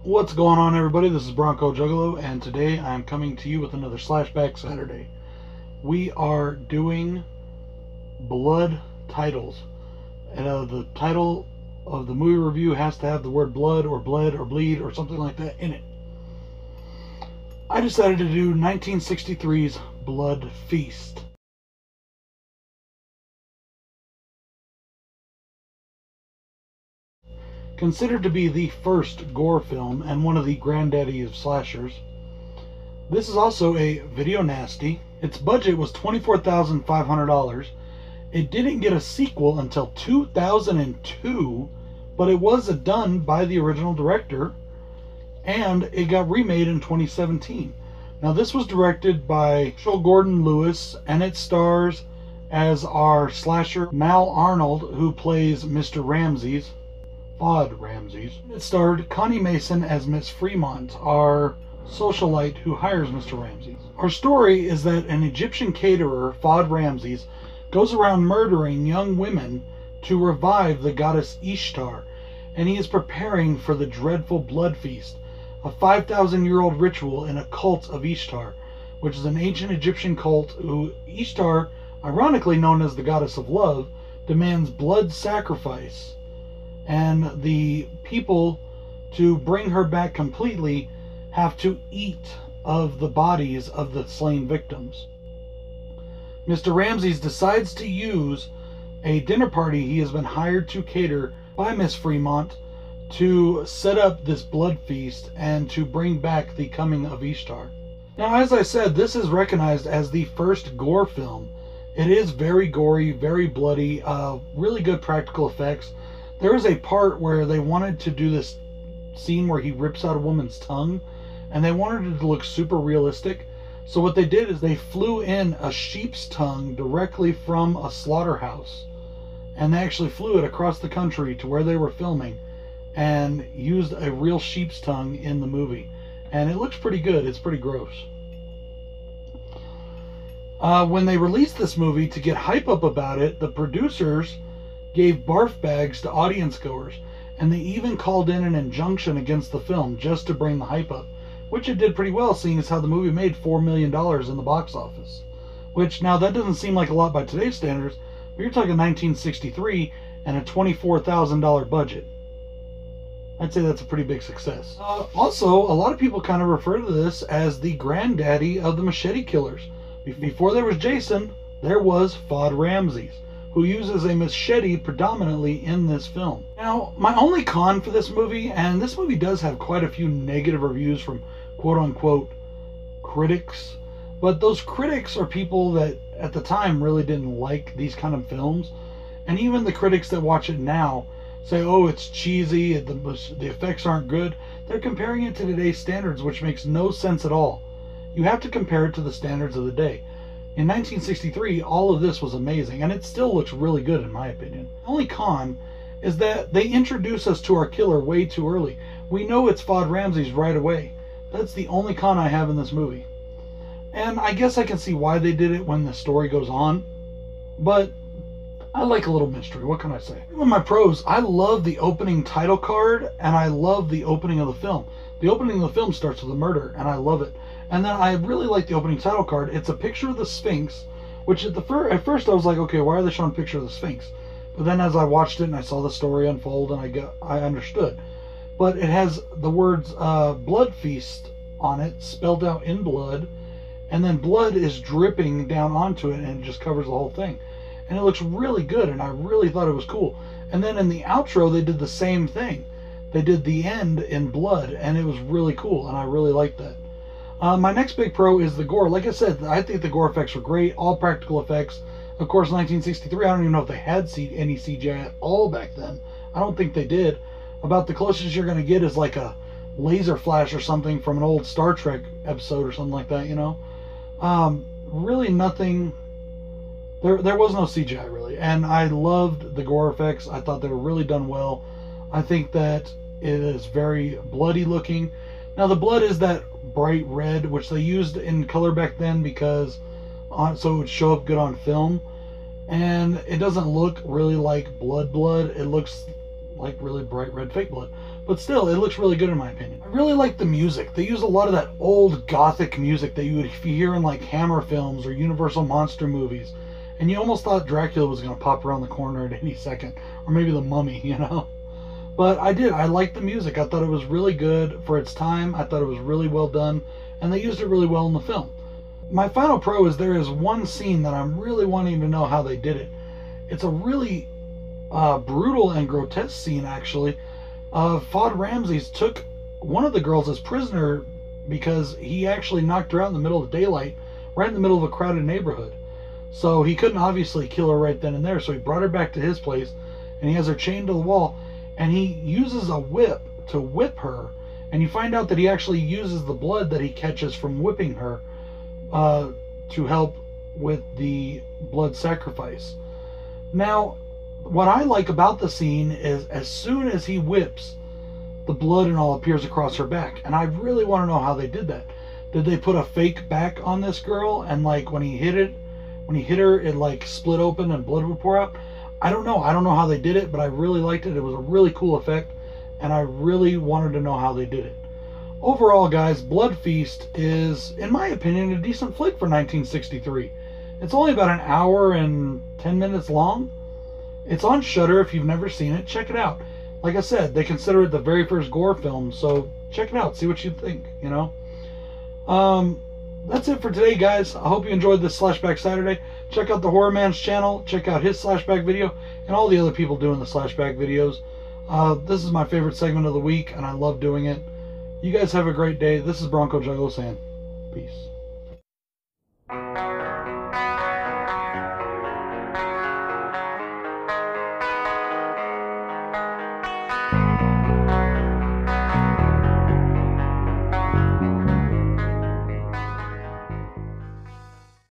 What's going on, everybody? This is BroncoJuggalo, and today I'm coming to you with another Slashback Saturday. We are doing blood titles. And the title of the movie review has to have the word blood or bled or bleed or something like that in it. I decided to do 1963's Blood Feast. Considered to be the first gore film and one of the granddaddy of slashers, this is also a video nasty. Its budget was $24,500. It didn't get a sequel until 2002, but it was done by the original director, and it got remade in 2017. Now, this was directed by Gordon Lewis, and it stars as our slasher Mal Arnold, who plays Mr. Ramses. Fod Ramses. It starred Connie Mason as Miss Fremont, our socialite who hires Mr. Ramses. Our story is that an Egyptian caterer, Fod Ramses, goes around murdering young women to revive the goddess Ishtar, and he is preparing for the dreadful blood feast, a 5,000-year-old ritual in a cult of Ishtar, which is an ancient Egyptian cult who Ishtar, ironically known as the goddess of love, demands blood sacrifice. And the people, to bring her back completely, have to eat of the bodies of the slain victims. Mr. Ramses decides to use a dinner party he has been hired to cater by Miss Fremont to set up this blood feast and to bring back the coming of Ishtar. Now, as I said, this is recognized as the first gore film. It is very gory, very bloody, really good practical effects. There is a part where they wanted to do this scene where he rips out a woman's tongue, and they wanted it to look super realistic. So what they did is they flew in a sheep's tongue directly from a slaughterhouse, and they actually flew it across the country to where they were filming and used a real sheep's tongue in the movie. And it looks pretty good. It's pretty gross. When they released this movie, to get hype up about it, the producers gave barf bags to audience goers, and they even called in an injunction against the film just to bring the hype up, which it did pretty well, seeing as how the movie made $4 million in the box office. Which, now, that doesn't seem like a lot by today's standards, but you're talking 1963 and a $24,000 budget. I'd say that's a pretty big success. Also, a lot of people kind of refer to this as the granddaddy of the machete killers. Before there was Jason, there was Fod Ramses, who uses a machete predominantly in this film. Now, my only con for this movie, and this movie does have quite a few negative reviews from quote-unquote critics, but those critics are people that at the time really didn't like these kind of films, and even the critics that watch it now say, oh, it's cheesy, the effects aren't good. They're comparing it to today's standards, which makes no sense at all. You have to compare it to the standards of the day. In 1963, all of this was amazing, and it still looks really good in my opinion. The only con is that they introduce us to our killer way too early. We know it's Fod Ramses right away. That's the only con I have in this movie. And I guess I can see why they did it when the story goes on, but I like a little mystery. What can I say? With my pros, I love the opening title card, and I love the opening of the film. The opening of the film starts with a murder, and I love it. And then I really like the opening title card. It's a picture of the Sphinx, which at first I was like, okay, why are they showing a picture of the Sphinx? But then as I watched it and I saw the story unfold, and I understood. But it has the words blood feast on it, spelled out in blood, and then blood is dripping down onto it, and it just covers the whole thing. And it looks really good, and I really thought it was cool. And then in the outro, they did the same thing. They did the end in blood, and it was really cool, and I really liked that. My next big pro is the gore. Like I said, I think the gore effects were great, all practical effects. Of course, 1963, I don't even know if they had any CGI at all back then. I don't think they did. About the closest you're going to get is like a laser flash or something from an old Star Trek episode or something like that, you know. Really nothing. There was no CGI, really. And I loved the gore effects. I thought they were really done well. I think that it is very bloody looking. Now, the blood is that bright red, which they used in color back then because so it would show up good on film. And it doesn't look really like blood. It looks like really bright red fake blood. But still, it looks really good in my opinion. I really like the music. They use a lot of that old gothic music that you would hear in like Hammer films or Universal monster movies. And you almost thought Dracula was going to pop around the corner at any second. Or maybe the Mummy, you know. But I did. I liked the music. I thought it was really good for its time. I thought it was really well done. And they used it really well in the film. My final pro is there is one scene that I'm really wanting to know how they did it. It's a really brutal and grotesque scene, actually. Fudd Ramses took one of the girls as prisoner because he actually knocked her out in the middle of the daylight, right in the middle of a crowded neighborhood. So he couldn't obviously kill her right then and there, so he brought her back to his place, and he has her chained to the wall, and he uses a whip to whip her, and you find out that he actually uses the blood that he catches from whipping her to help with the blood sacrifice. Now, what I like about the scene is as soon as he whips, the blood and all appears across her back, and I really want to know how they did that. Did they put a fake back on this girl, and like when he hit her, it like split open and blood would pour out? I don't know how they did it, but I really liked it. It was a really cool effect, and I really wanted to know how they did it. Overall, guys, Blood Feast is, in my opinion, a decent flick for 1963. It's only about an hour and 10 minutes long. It's on Shudder. If you've never seen it, check it out. Like I said, they consider it the very first gore film, so check it out. See what you think, you know? That's it for today, guys. I hope you enjoyed this Slashback Saturday. Check out the HORRORman's channel. Check out his Slashback video and all the other people doing the Slashback videos. This is my favorite segment of the week, and I love doing it. You guys have a great day. This is BroncoJuggalo saying peace.